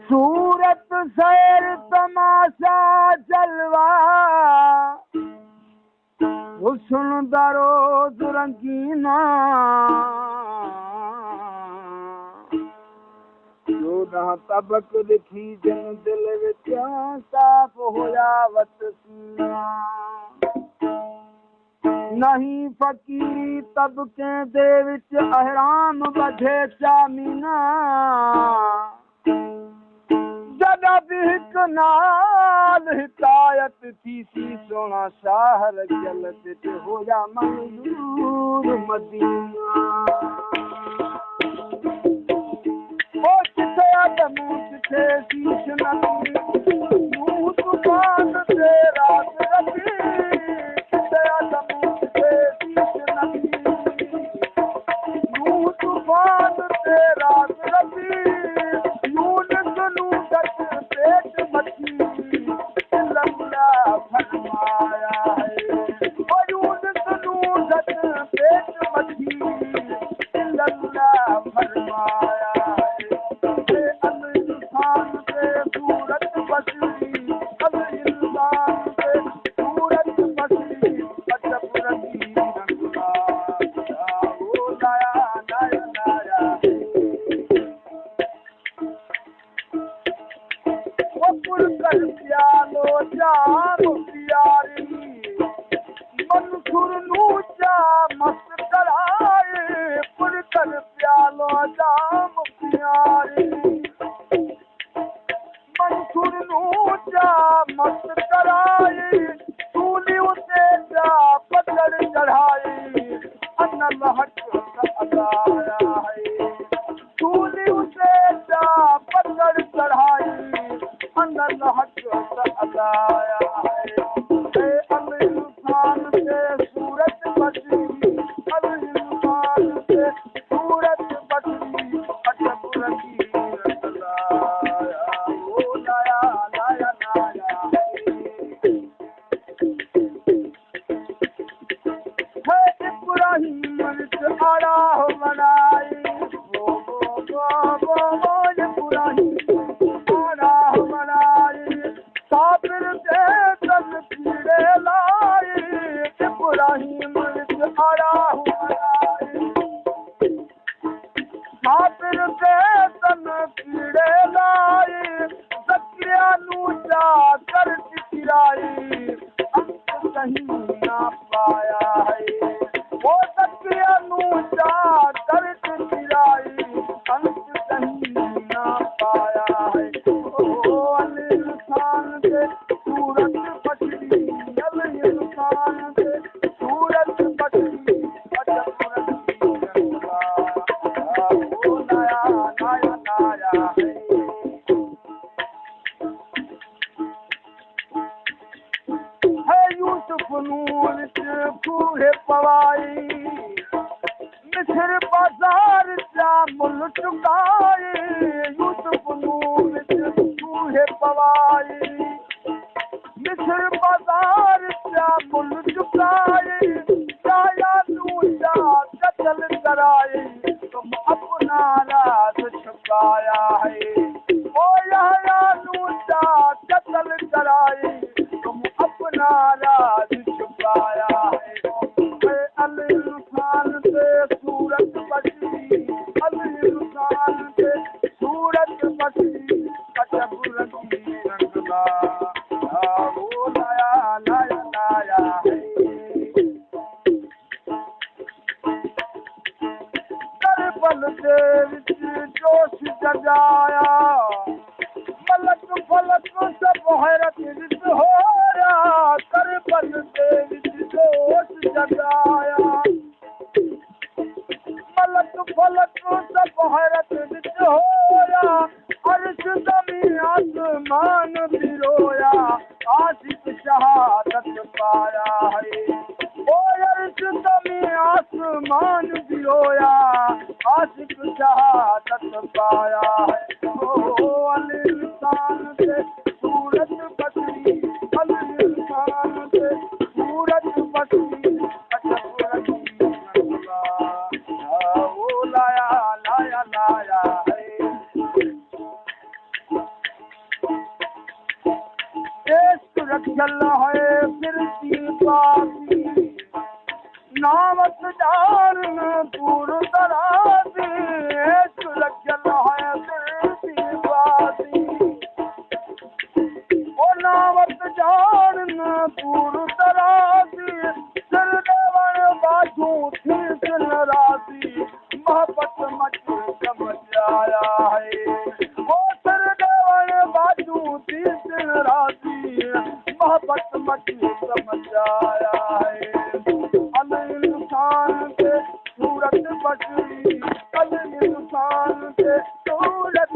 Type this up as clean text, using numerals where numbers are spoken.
सूरत सैर तमाशा जलवा हुस्न दरोज रंगीना जोड़ा तबक लिखी जन दिल विच साफ होया वत सीना नहीं फकीरी तबके दे विच अहराम बधे चामीना जदा भी हिक नाल हिकायत थी सी सोना शहर जलत होया मंजूर मदीना ओ किथे आदमू किथे शीश नबी नूह तूफान ते रात रबी किथे आदमू किथे शीश नबी नूह तूफान ते रात रबी यूनुस नूह तक पेट मची अल्लाह फरमाया है ओ यूनुस नूह तक पेट मची अल्लाह फरमाया रखल है फिरती पासी नामत जान दूर दराजी रखल है फिरती पासी ओ नामत जान दूर दराजी सिर देवण बाजू थी दिन राजी मोहब्बत मच समझ आया है ओ सिर देवण बाजू थी दिन राजी मोहब्बत मच समझ आया है अल इंसान के सूरत बचड़ी अल इंसान के सूरत